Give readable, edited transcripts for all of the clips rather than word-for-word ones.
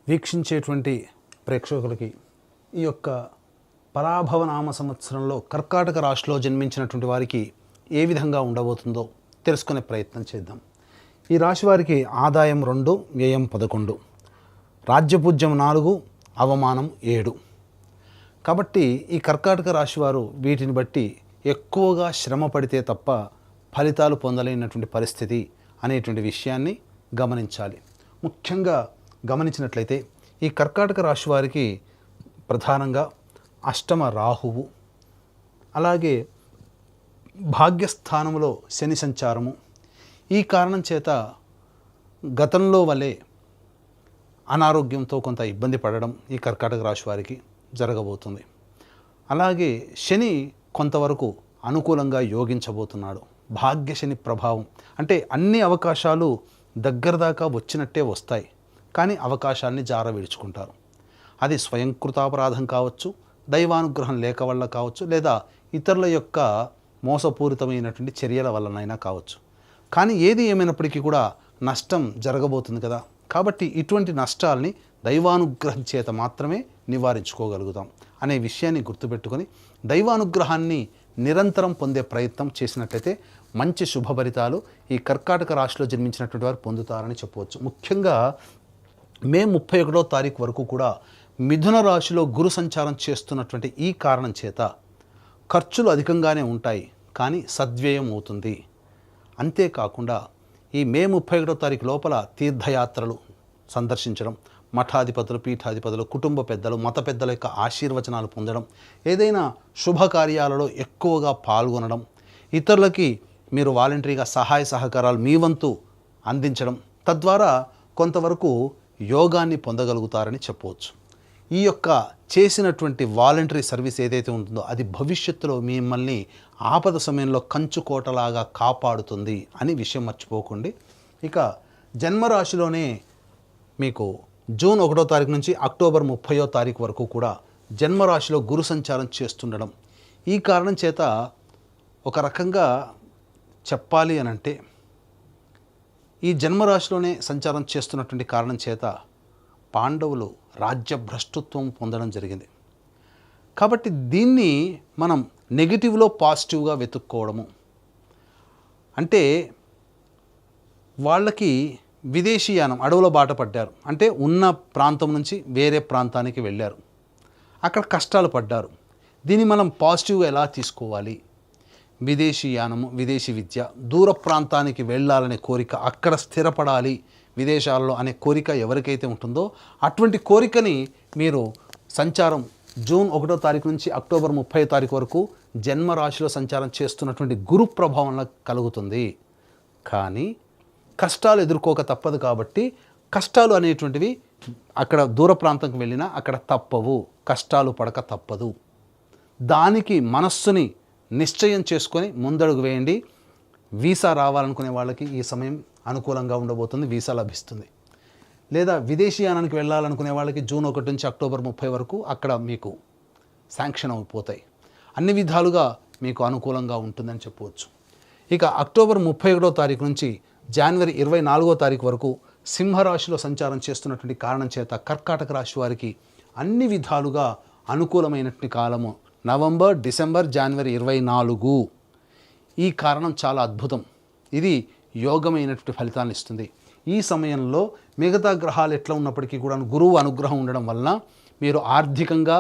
వీక్షించేటువంటి ప్రేక్షకులకి ఈ యొక్క పరాభవనామ సంవత్సరంలో కర్కాటక రాశిలో జన్మించినటువంటి వారికి ఏ విధంగా ఉండబోతుందో తెలుసుకునే ప్రయత్నం చేద్దాం. ఈ రాశి వారికి ఆదాయం 2, వ్యయం 11, రాజ్యపూజ్యం 4, అవమానం 7. కాబట్టి ఈ కర్కాటక రాశి వారు వీటిని బట్టి ఎక్కువగా శ్రమ పడితే తప్ప ఫలితాలు పొందలేనటువంటి పరిస్థితి అనేటువంటి విషయాన్ని గమనించాలి. ముఖ్యంగా గమనించినట్లయితే ఈ కర్కాటక రాశి వారికి ప్రధానంగా అష్టమ రాహువు, అలాగే భాగ్యస్థానంలో శని సంచారము, ఈ కారణం చేత గతంలో వలె అనారోగ్యంతో కొంత ఇబ్బంది పడడం ఈ కర్కాటక రాశి వారికి జరగబోతుంది. అలాగే శని కొంతవరకు అనుకూలంగా యోగించబోతున్నాడు. భాగ్య శని ప్రభావం అంటే అన్ని అవకాశాలు దగ్గర దాకా వచ్చినట్టే వస్తాయి, కానీ అవకాశాన్ని జార విడుచుకుంటారు. అది స్వయంకృతాపరాధం కావచ్చు, దైవానుగ్రహం లేక వల్ల కావచ్చు, లేదా ఇతరుల యొక్క మోసపూరితమైనటువంటి చర్యల వల్లనైనా కావచ్చు. కానీ ఏది ఏమైనప్పటికీ కూడా నష్టం జరగబోతుంది కదా. కాబట్టి ఇటువంటి నష్టాల్ని దైవానుగ్రహం చేత మాత్రమే నివారించుకోగలుగుతాం అనే విషయాన్ని గుర్తుపెట్టుకొని దైవానుగ్రహాన్ని నిరంతరం పొందే ప్రయత్నం చేసినట్లయితే మంచి శుభఫలితాలు ఈ కర్కాటక రాశిలో జన్మించినటువంటి వారు పొందుతారని చెప్పవచ్చు. ముఖ్యంగా మే 31వ తారీఖు వరకు కూడా మిథున రాశిలో గురు సంచారం చేస్తున్నటువంటి ఈ కారణం చేత ఖర్చులు అధికంగానే ఉంటాయి, కానీ సద్వ్యయం అవుతుంది. అంతేకాకుండా ఈ మే 31వ తారీఖు లోపల తీర్థయాత్రలు సందర్శించడం, మఠాధిపతులు, పీఠాధిపతులు, కుటుంబ పెద్దలు, మత పెద్దల యొక్క ఆశీర్వచనాలు పొందడం, ఏదైనా శుభకార్యాలలో ఎక్కువగా పాల్గొనడం, ఇతరులకి మీరు వాలంటరీగా సహాయ సహకారాలు మీ వంతు అందించడం, తద్వారా కొంతవరకు యోగాన్ని పొందగలుగుతారని చెప్పవచ్చు. ఈ యొక్క చేసినటువంటి వాలంటరీ సర్వీస్ ఏదైతే ఉంటుందో అది భవిష్యత్తులో మిమ్మల్ని ఆపద సమయంలో కంచుకోటలాగా కాపాడుతుంది అని విషయం మర్చిపోకండి. ఇక జన్మరాశిలోనే మీకు జూన్ 1వ తారీఖు నుంచి అక్టోబర్ 30వ తారీఖు వరకు కూడా జన్మరాశిలో గురు సంచారం చేస్తుండడం, ఈ కారణం చేత ఒక రకంగా చెప్పాలి అని అంటే ఈ జన్మరాశిలోనే సంచారం చేస్తున్నటువంటి కారణం చేత పాండవులు రాజ్యభ్రష్టత్వం పొందడం జరిగింది. కాబట్టి దీన్ని మనం నెగిటివ్లో పాజిటివ్గా వెతుక్కోవడము అంటే వాళ్ళకి విదేశీయానం అడవుల బాట పడ్డారు, అంటే ఉన్న ప్రాంతం నుంచి వేరే ప్రాంతానికి వెళ్ళారు, అక్కడ కష్టాలు పడ్డారు. దీన్ని మనం పాజిటివ్గా ఎలా తీసుకోవాలి? విదేశీయానము, విదేశీ విద్య, దూర ప్రాంతానికి వెళ్ళాలనే కోరిక, అక్కడ స్థిరపడాలి విదేశాల్లో అనే కోరిక ఎవరికైతే ఉంటుందో అటువంటి కోరికని మీరు సంచారం జూన్ 1వ తారీఖు నుంచి అక్టోబర్ 30వ తారీఖు వరకు జన్మరాశిలో సంచారం చేస్తున్నటువంటి గురు ప్రభావంలో కలుగుతుంది. కానీ కష్టాలు ఎదుర్కోక తప్పదు. కాబట్టి కష్టాలు అనేటువంటివి అక్కడ దూర ప్రాంతంకి వెళ్ళినా అక్కడ తప్పవు, కష్టాలు పడక తప్పదు. దానికి మనస్సుని నిశ్చయం చేసుకొని ముందడుగు వేయండి. వీసా రావాలనుకునే వాళ్ళకి ఈ సమయం అనుకూలంగా ఉండబోతుంది, వీసా లభిస్తుంది. లేదా విదేశీయానానికి వెళ్ళాలనుకునే వాళ్ళకి జూన్ 1 నుంచి అక్టోబర్ 30 వరకు అక్కడ మీకు శాంక్షన్ అయిపోతాయి. అన్ని విధాలుగా మీకు అనుకూలంగా ఉంటుందని చెప్పవచ్చు. ఇక అక్టోబర్ 31వ తారీఖు నుంచి జనవరి 24వ తారీఖు వరకు సింహరాశిలో సంచారం చేస్తున్నటువంటి కారణం చేత కర్కాటక రాశి వారికి అన్ని విధాలుగా అనుకూలమైనటువంటి కాలము నవంబర్, డిసెంబర్, జనవరి 24. ఈ కారణం చాలా అద్భుతం. ఇది యోగమైనటువంటి ఫలితాలను ఇస్తుంది. ఈ సమయంలో మిగతా గ్రహాలు ఎట్లా ఉన్నప్పటికీ కూడా గురువు అనుగ్రహం ఉండడం వలన మీరు ఆర్థికంగా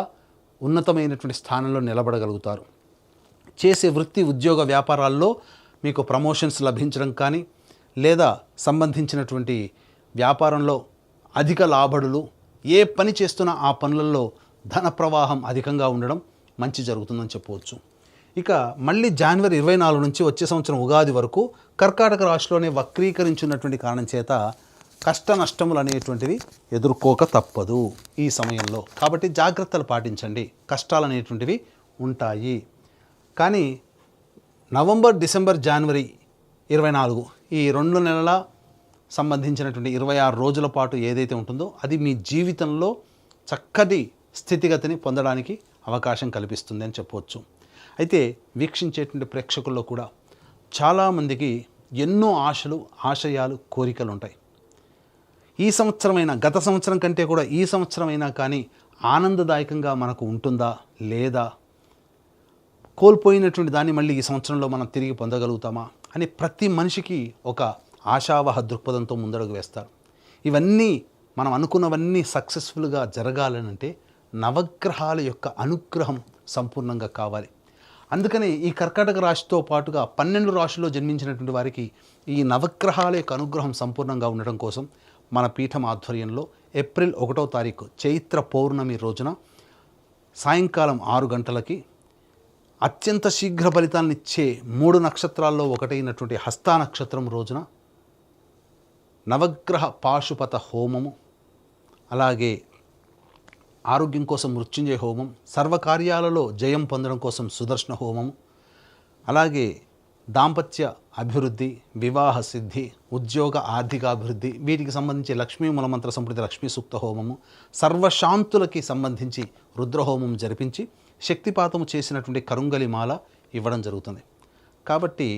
ఉన్నతమైనటువంటి స్థానంలో నిలబడగలుగుతారు. చేసే వృత్తి, ఉద్యోగ, వ్యాపారాల్లో మీకు ప్రమోషన్స్ లభించడం కానీ, లేదా సంబంధించినటువంటి వ్యాపారంలో అధిక లాభడులు, ఏ పని చేస్తున్నా ఆ పనులలో ధన ప్రవాహం అధికంగా ఉండడం మంచి జరుగుతుందని చెప్పవచ్చు. ఇక మళ్ళీ జనవరి 24 నుంచి వచ్చే సంవత్సరం ఉగాది వరకు కర్కాటక రాశిలోనే వక్రీకరించున్నటువంటి కారణం చేత కష్ట నష్టములు అనేటువంటివి ఎదుర్కోక తప్పదు ఈ సమయంలో. కాబట్టి జాగ్రత్తలు పాటించండి, కష్టాలు అనేటువంటివి ఉంటాయి. కానీ నవంబర్, డిసెంబర్, జనవరి 24 ఈ 2 నెలల సంబంధించినటువంటి 26 రోజుల పాటు ఏదైతే ఉంటుందో అది మీ జీవితంలో చక్కటి స్థితిగతిని పొందడానికి అవకాశం కల్పిస్తుంది అని చెప్పవచ్చు. అయితే వీక్షించేటువంటి ప్రేక్షకుల్లో కూడా చాలామందికి ఎన్నో ఆశలు, ఆశయాలు, కోరికలు ఉంటాయి. ఈ సంవత్సరమైనా, గత సంవత్సరం కంటే కూడా ఈ సంవత్సరమైనా కానీ ఆనందదాయకంగా మనకు ఉంటుందా లేదా, కోల్పోయినటువంటి దాన్ని మళ్ళీ ఈ సంవత్సరంలో మనం తిరిగి పొందగలుగుతామా అని ప్రతి మనిషికి ఒక ఆశావహ దృక్పథంతో ముందడుగు వేస్తారు. ఇవన్నీ మనం అనుకున్నవన్నీ సక్సెస్ఫుల్గా జరగాలనంటే నవగ్రహాల యొక్క అనుగ్రహం సంపూర్ణంగా కావాలి. అందుకని ఈ కర్కాటక రాశితో పాటుగా 12 రాశుల్లో జన్మించినటువంటి వారికి ఈ నవగ్రహాల యొక్క అనుగ్రహం సంపూర్ణంగా ఉండడం కోసం మన పీఠం ఆధ్వర్యంలో ఏప్రిల్ 1వ తారీఖు చైత్ర పౌర్ణమి రోజున సాయంకాలం 6 గంటలకి అత్యంత శీఘ్ర ఫలితాలనిచ్చే 3 నక్షత్రాల్లో ఒకటైనటువంటి హస్తా నక్షత్రం రోజున నవగ్రహ పాశుపత హోమము, అలాగే ఆరోగ్యం కోసం మృత్యుంజయ హోమం, సర్వకార్యాలలో జయం పొందడం కోసం సుదర్శన హోమము, అలాగే దాంపత్య అభివృద్ధి, వివాహ సిద్ధి, ఉద్యోగ ఆర్థికాభివృద్ధి, వీటికి సంబంధించి లక్ష్మీ మూలమంత్ర సంప్రతి లక్ష్మీ సూక్త హోమము, సర్వశాంతులకి సంబంధించి రుద్రహోమం జరిపించి శక్తిపాతము చేసినటువంటి కరుంగలి మాల ఇవ్వడం జరుగుతుంది. కాబట్టి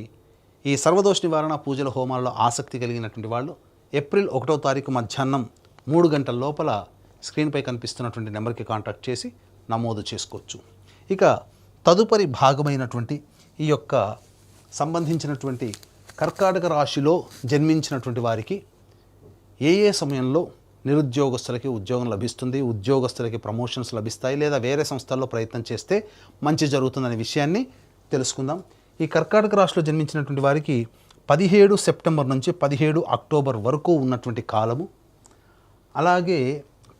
ఈ సర్వదోష నివారణ పూజల హోమాల్లో ఆసక్తి కలిగినటువంటి వాళ్ళు ఏప్రిల్ 1వ తారీఖు మధ్యాహ్నం 3 గంటల లోపల స్క్రీన్పై కనిపిస్తున్నటువంటి నెంబర్కి కాంటాక్ట్ చేసి నమోదు చేసుకోవచ్చు. ఇక తదుపరి భాగమైనటువంటి ఈ యొక్క సంబంధించినటువంటి కర్కాటక రాశిలో జన్మించినటువంటి వారికి ఏ సమయంలో నిరుద్యోగస్తులకి ఉద్యోగం లభిస్తుంది, ఉద్యోగస్తులకి ప్రమోషన్స్ లభిస్తాయి, లేదా వేరే సంస్థల్లో ప్రయత్నం చేస్తే మంచి జరుగుతుందనే విషయాన్ని తెలుసుకుందాం. ఈ కర్కాటక రాశిలో జన్మించినటువంటి వారికి 17 సెప్టెంబర్ నుంచి 17 అక్టోబర్ వరకు ఉన్నటువంటి కాలము, అలాగే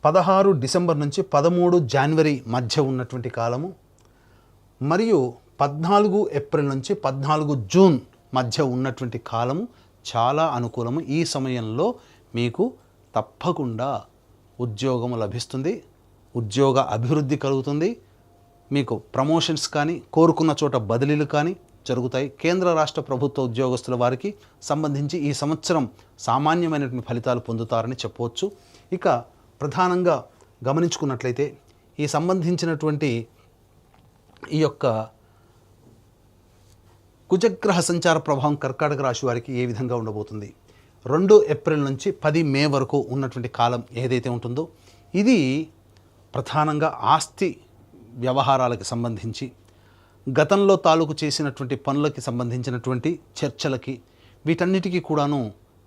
16 డిసెంబర్ నుంచి 13 జనవరి మధ్య ఉన్నటువంటి కాలము, మరియు 14 ఏప్రిల్ నుంచి 14 జూన్ మధ్య ఉన్నటువంటి కాలము చాలా అనుకూలము. ఈ సమయంలో మీకు తప్పకుండా ఉద్యోగము లభిస్తుంది, ఉద్యోగ అభివృద్ధి కలుగుతుంది, మీకు ప్రమోషన్స్ కానీ కోరుకున్న చోట బదిలీలు కానీ జరుగుతాయి. కేంద్ర రాష్ట్ర ప్రభుత్వ ఉద్యోగస్తుల వారికి సంబంధించి ఈ సంవత్సరం సామాన్యమైనటువంటి ఫలితాలు పొందుతారని చెప్పవచ్చు. ఇక ప్రధానంగా గమనించుకున్నట్లయితే ఈ సంబంధించినటువంటి ఈ యొక్క కుజగ్రహ సంచార ప్రభావం కర్కాటక రాశి వారికి ఏ విధంగా ఉండబోతుంది, 2 ఏప్రిల్ నుంచి 10 మే వరకు ఉన్నటువంటి కాలం ఏదైతే ఉంటుందో ఇది ప్రధానంగా ఆస్తి వ్యవహారాలకు సంబంధించి, గతంలో తాలూకు చేసినటువంటి పనులకి సంబంధించినటువంటి చర్చలకి, వీటన్నిటికీ కూడాను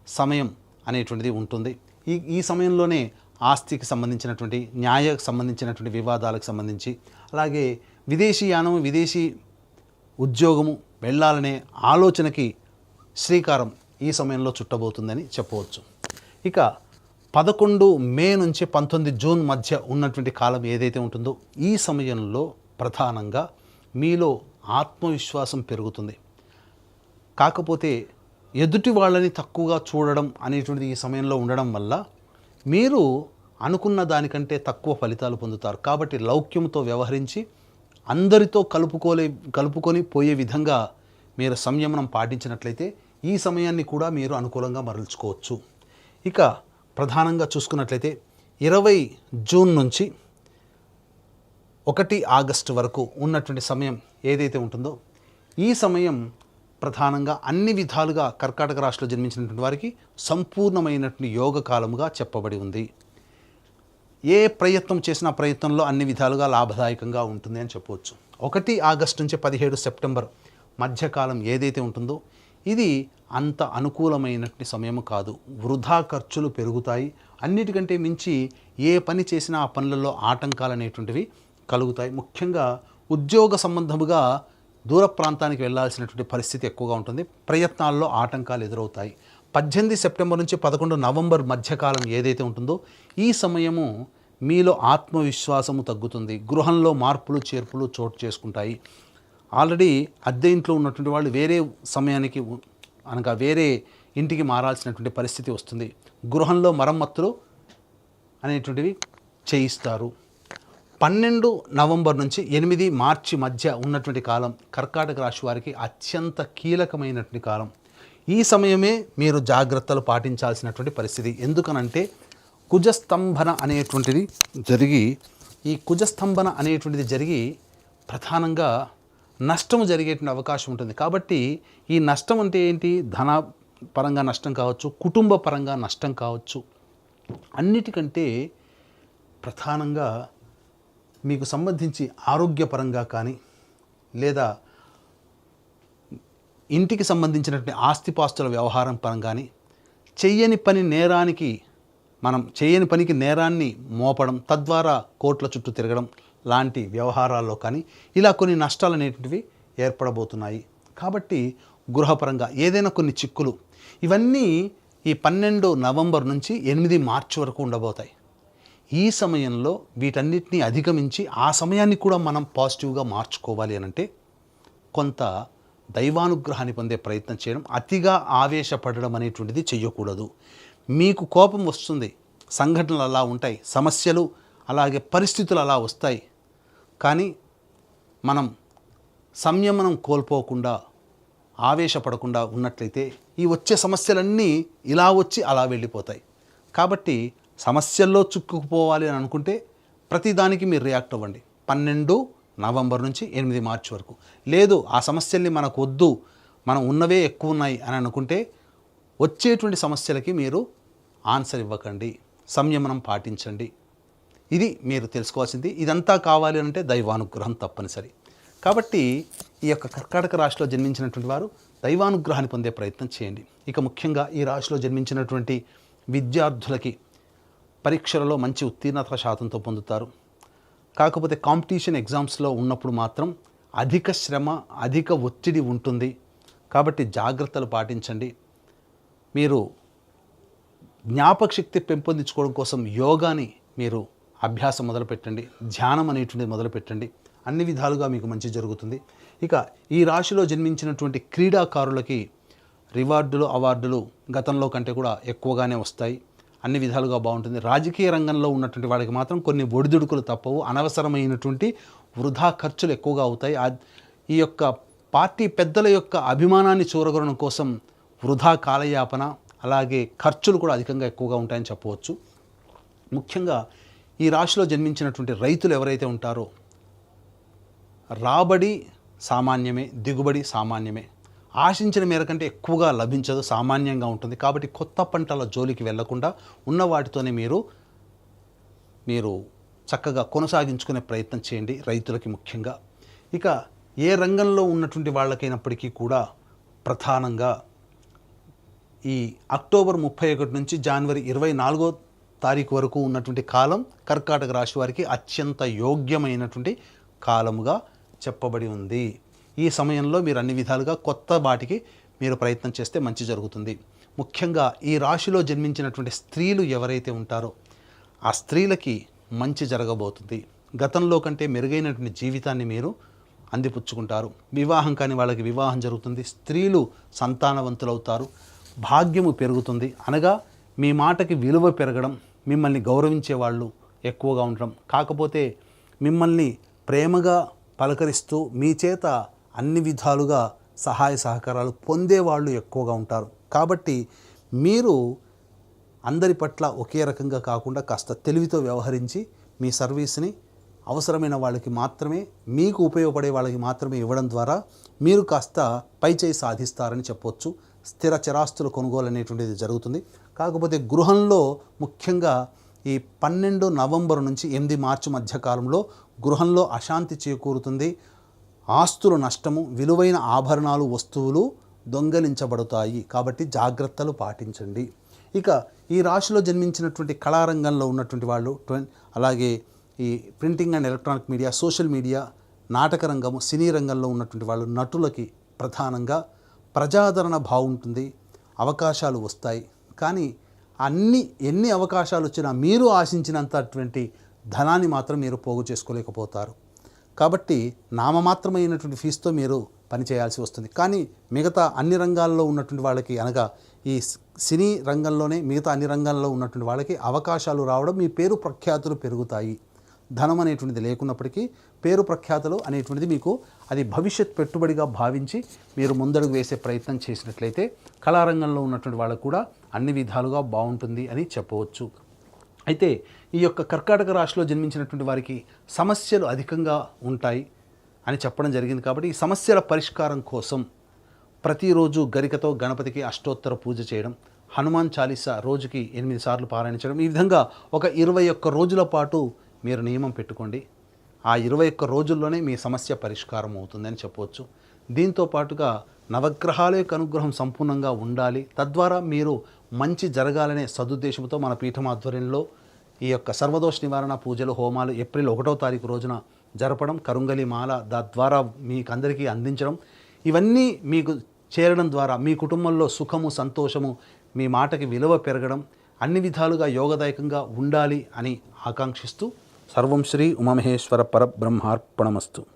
సమయం అనేటువంటిది ఉంటుంది. ఈ సమయంలోనే ఆస్తికి సంబంధించినటువంటి, న్యాయకు సంబంధించినటువంటి వివాదాలకు సంబంధించి, అలాగే విదేశీయానం, విదేశీ ఉద్యోగము వెళ్ళాలనే ఆలోచనకి శ్రీకారం ఈ సమయంలో చుట్టబోతుందని చెప్పవచ్చు. ఇక 11 మే నుంచి 19 జూన్ మధ్య ఉన్నటువంటి కాలం ఏదైతే ఉంటుందో ఈ సమయంలో ప్రధానంగా మీలో ఆత్మవిశ్వాసం పెరుగుతుంది. కాకపోతే ఎదుటి వాళ్ళని తక్కువగా చూడడం అనేటువంటిది ఈ సమయంలో ఉండడం వల్ల మీరు అనుకున్న దానికంటే తక్కువ ఫలితాలు పొందుతారు. కాబట్టి లౌక్యంతో వ్యవహరించి అందరితో కలుపుకొని పోయే విధంగా మీరు సంయమనం పాటించినట్లయితే ఈ సమయాన్ని కూడా మీరు అనుకూలంగా మరల్చుకోవచ్చు. ఇక ప్రధానంగా చూసుకున్నట్లయితే 20 జూన్ నుంచి 1 ఆగస్టు వరకు ఉన్నటువంటి సమయం ఏదైతే ఉంటుందో ఈ సమయం ప్రధానంగా అన్ని విధాలుగా కర్కాటక రాశిలో జన్మించినటువంటి వారికి సంపూర్ణమైనటువంటి యోగ కాలముగా చెప్పబడి ఉంది. ఏ ప్రయత్నం చేసినా ప్రయత్నంలో అన్ని విధాలుగా లాభదాయకంగా ఉంటుంది అని చెప్పవచ్చు. 1 ఆగస్టు నుంచి 17 సెప్టెంబర్ మధ్యకాలం ఏదైతే ఉంటుందో ఇది అంత అనుకూలమైనటువంటి సమయం కాదు. వృధా ఖర్చులు పెరుగుతాయి. అన్నిటికంటే మించి ఏ పని చేసినా ఆ పనులలో ఆటంకాలు అనేటువంటివి కలుగుతాయి. ముఖ్యంగా ఉద్యోగ సంబంధముగా దూర ప్రాంతానికి వెళ్ళాల్సినటువంటి పరిస్థితి ఎక్కువగా ఉంటుంది. ప్రయత్నాల్లో ఆటంకాలు ఎదురవుతాయి. 18 సెప్టెంబర్ నుంచి 11 నవంబర్ మధ్యకాలం ఏదైతే ఉంటుందో ఈ సమయము మీలో ఆత్మవిశ్వాసము తగ్గుతుంది. గృహంలో మార్పులు చేర్పులు చోటు చేసుకుంటాయి. ఆల్రెడీ అద్దె ఇంట్లో ఉన్నటువంటి వాళ్ళు వేరే సమయానికి అనగా వేరే ఇంటికి మారాల్సినటువంటి పరిస్థితి వస్తుంది. గృహంలో మరమ్మతులు అనేటువంటివి చేయిస్తారు. 12 నవంబర్ నుంచి 8 మార్చి మధ్య ఉన్నటువంటి కాలం కర్కాటక రాశి వారికి అత్యంత కీలకమైనటువంటి కాలం. ఈ సమయమే మీరు జాగ్రత్తలు పాటించాల్సినటువంటి పరిస్థితి. ఎందుకనంటే కుజస్తంభన అనేటువంటిది జరిగి ప్రధానంగా నష్టము జరిగేటువంటి అవకాశం ఉంటుంది. కాబట్టి ఈ నష్టం అంటే ఏంటి? ధన పరంగా నష్టం కావచ్చు, కుటుంబ పరంగా నష్టం కావచ్చు, అన్నిటికంటే ప్రధానంగా మీకు సంబంధించి ఆరోగ్యపరంగా కానీ లేదా ఇంటికి సంబంధించినటువంటి ఆస్తిపాస్తుల వ్యవహారం పరంగాని చెయ్యని పనికి నేరాన్ని మోపడం, తద్వారా కోర్టుల చుట్టూ తిరగడం లాంటి వ్యవహారాల్లో కానీ ఇలా కొన్ని నష్టాలు అనేటువంటివి ఏర్పడబోతున్నాయి. కాబట్టి గృహపరంగా ఏదైనా కొన్ని చిక్కులు ఇవన్నీ ఈ 12 నవంబర్ నుంచి 8 మార్చి వరకు ఉండబోతాయి. ఈ సమయంలో వీటన్నిటిని అధిగమించి ఆ సమయాన్ని కూడా మనం పాజిటివ్గా మార్చుకోవాలి అనంటే కొంత దైవానుగ్రహాన్ని పొందే ప్రయత్నం చేయడం, అతిగా ఆవేశపడడం అనేటువంటిది చెయ్యకూడదు. మీకు కోపం వస్తుంది, సంఘటనలు అలా ఉంటాయి, సమస్యలు అలాగే పరిస్థితులు అలా వస్తాయి. కానీ మనం సంయమనం కోల్పోకుండా ఆవేశపడకుండా ఉన్నట్లయితే ఈ వచ్చే సమస్యలన్నీ ఇలా వచ్చి అలా వెళ్ళిపోతాయి. కాబట్టి సమస్యల్లో చిక్కుకుపోవాలి అని అనుకుంటే ప్రతిదానికి మీరు రియాక్ట్ అవ్వండి. 12 నవంబర్ నుంచి 8 మార్చి వరకు. లేదు ఆ సమస్యల్ని మనకు వద్దు, మనం ఉన్నవే ఎక్కువ ఉన్నాయి అని అనుకుంటే వచ్చేటువంటి సమస్యలకి మీరు ఆన్సర్ ఇవ్వకండి, సంయమనం పాటించండి. ఇది మీరు తెలుసుకోవాల్సింది. ఇదంతా కావాలి అంటే దైవానుగ్రహం తప్పనిసరి. కాబట్టి ఈ యొక్క కర్కాటక రాశిలో జన్మించినటువంటి వారు దైవానుగ్రహాన్ని పొందే ప్రయత్నం చేయండి. ఇక ముఖ్యంగా ఈ రాశిలో జన్మించినటువంటి విద్యార్థులకి పరీక్షలలో మంచి ఉత్తీర్ణత శాతంతో పొందుతారు. కాకపోతే కాంపిటీషన్ ఎగ్జామ్స్లో ఉన్నప్పుడు మాత్రం అధిక శ్రమ, అధిక ఒత్తిడి ఉంటుంది. కాబట్టి జాగ్రత్తలు పాటించండి. మీరు జ్ఞాపక శక్తి పెంపొందించుకోవడం కోసం యోగాని మీరు అభ్యాసం మొదలుపెట్టండి, ధ్యానం అనేటువంటిది మొదలుపెట్టండి. అన్ని విధాలుగా మీకు మంచి జరుగుతుంది. ఇక ఈ రాశిలో జన్మించినటువంటి క్రీడాకారులకి రివార్డులు, అవార్డులు గతంలో కంటే కూడా ఎక్కువగానే వస్తాయి. అన్ని విధాలుగా బాగుంటుంది. రాజకీయ రంగంలో ఉన్నటువంటి వాళ్ళకి మాత్రం కొన్ని ఒడిదుడుకులు తప్పవు. అనవసరమైనటువంటి వృధా ఖర్చులు ఎక్కువగా అవుతాయి. ఈ యొక్క పార్టీ పెద్దల యొక్క అభిమానాన్ని చూరగొనడం కోసం వృధా కాలయాపన, అలాగే ఖర్చులు కూడా అధికంగా ఎక్కువగా ఉంటాయని చెప్పవచ్చు. ముఖ్యంగా ఈ రాశిలో జన్మించినటువంటి రైతులు ఎవరైతే ఉంటారో రాబడి సామాన్యమే, దిగుబడి సామాన్యమే. ఆశించిన మేర కంటే ఎక్కువగా లభించదు, సామాన్యంగా ఉంటుంది. కాబట్టి కొత్త పంటల జోలికి వెళ్లకుండా ఉన్న వాటితోనే మీరు చక్కగా కొనసాగించుకునే ప్రయత్నం చేయండి రైతులకి ముఖ్యంగా. ఇక ఏ రంగంలో ఉన్నటువంటి వాళ్ళకైనప్పటికీ కూడా ప్రధానంగా ఈ అక్టోబర్ 31 నుంచి జనవరి 24వ తారీఖు వరకు ఉన్నటువంటి కాలం కర్కాటక రాశి వారికి అత్యంత యోగ్యమైనటువంటి కాలముగా చెప్పబడి ఉంది. ఈ సమయంలో మీరు అన్ని విధాలుగా కొత్త వాటికి మీరు ప్రయత్నం చేస్తే మంచి జరుగుతుంది. ముఖ్యంగా ఈ రాశిలో జన్మించినటువంటి స్త్రీలు ఎవరైతే ఉంటారో ఆ స్త్రీలకి మంచి జరగబోతుంది. గతంలో కంటే మెరుగైనటువంటి జీవితాన్ని మీరు అందిపుచ్చుకుంటారు. వివాహం కాని వాళ్ళకి వివాహం జరుగుతుంది. స్త్రీలు సంతానవంతులవుతారు. భాగ్యము పెరుగుతుంది. అనగా మీ మాటకి విలువ పెరగడం, మిమ్మల్ని గౌరవించే వాళ్ళు ఎక్కువగా ఉండడం, కాకపోతే మిమ్మల్ని ప్రేమగా పలకరిస్తూ మీ చేత అన్ని విధాలుగా సహాయ సహకారాలు పొందేవాళ్ళు ఎక్కువగా ఉంటారు. కాబట్టి మీరు అందరి పట్ల ఒకే రకంగా కాకుండా కాస్త తెలివితో వ్యవహరించి మీ సర్వీస్ని అవసరమైన వాళ్ళకి మాత్రమే, మీకు ఉపయోగపడే వాళ్ళకి మాత్రమే ఇవ్వడం ద్వారా మీరు కాస్త పైచేయి సాధిస్తారని చెప్పవచ్చు. స్థిర చరాస్తుల కొనుగోలు అనేటువంటిది జరుగుతుంది. కాకపోతే గృహంలో ముఖ్యంగా ఈ 12 నవంబర్ నుంచి 8 మార్చి మధ్య కాలంలో గృహంలో అశాంతి చేకూరుతుంది. ఆస్తులు నష్టము, విలువైన ఆభరణాలు, వస్తువులు దొంగలించబడతాయి. కాబట్టి జాగ్రత్తలు పాటించండి. ఇక ఈ రాశిలో జన్మించినటువంటి కళారంగంలో ఉన్నటువంటి వాళ్ళు, అలాగే ఈ printing and electronic media, social media, నాటక రంగము, సినీ రంగంలో ఉన్నటువంటి వాళ్ళు, నటులకి ప్రధానంగా ప్రజాదరణ బాగుంటుంది, అవకాశాలు వస్తాయి. కానీ ఎన్ని అవకాశాలు వచ్చినా మీరు ఆశించినంతటువంటి ధనాన్ని మాత్రం మీరు పోగు చేసుకోలేకపోతారు. కాబట్టి నామమాత్రమైనటువంటి ఫీజుతో మీరు పనిచేయాల్సి వస్తుంది. కానీ మిగతా అన్ని రంగాల్లో ఉన్నటువంటి వాళ్ళకి, అనగా ఈ సినీ రంగంలోనే మిగతా అన్ని రంగాల్లో ఉన్నటువంటి వాళ్ళకి అవకాశాలు రావడం, మీ పేరు ప్రఖ్యాతులు పెరుగుతాయి. ధనం అనేటువంటిది లేకున్నప్పటికీ పేరు ప్రఖ్యాతులు అనేటువంటిది మీకు అది భవిష్యత్ పెట్టుబడిగా భావించి మీరు ముందడుగు వేసే ప్రయత్నం చేసినట్లయితే కళారంగంలో ఉన్నటువంటి వాళ్ళకు కూడా అన్ని విధాలుగా బాగుంటుంది అని చెప్పవచ్చు. అయితే ఈ యొక్క కర్కాటక రాశిలో జన్మించినటువంటి వారికి సమస్యలు అధికంగా ఉంటాయి అని చెప్పడం జరిగింది. కాబట్టి ఈ సమస్యల పరిష్కారం కోసం ప్రతిరోజు గరికతో గణపతికి అష్టోత్తర పూజ చేయడం, హనుమాన్ చాలీసా రోజుకి 8 సార్లు పారాయణించడం, ఈ విధంగా ఒక 21 రోజుల పాటు మీరు నియమం పెట్టుకోండి. ఆ 21 రోజుల్లోనే మీ సమస్య పరిష్కారం అవుతుందని చెప్పవచ్చు. దీంతో పాటుగా నవగ్రహాల యొక్క అనుగ్రహం సంపూర్ణంగా ఉండాలి, తద్వారా మీరు మంచి జరగాలనే సదుద్దేశంతో మన పీఠం ఆధ్వర్యంలో ఈ యొక్క సర్వదోష నివారణ పూజలు, హోమాలు ఏప్రిల్ 1వ తారీఖు రోజున జరపడం, కరుంగలి మాల తద్వారా మీకు అందరికీ అందించడం, ఇవన్నీ మీకు చేరడం ద్వారా మీ కుటుంబంలో సుఖము, సంతోషము, మీ మాటకి విలువ పెరగడం, అన్ని విధాలుగా యోగదాయకంగా ఉండాలి అని ఆకాంక్షిస్తూ సర్వం శ్రీ ఉమామహేశ్వర పరబ్రహ్మార్పణమస్తు.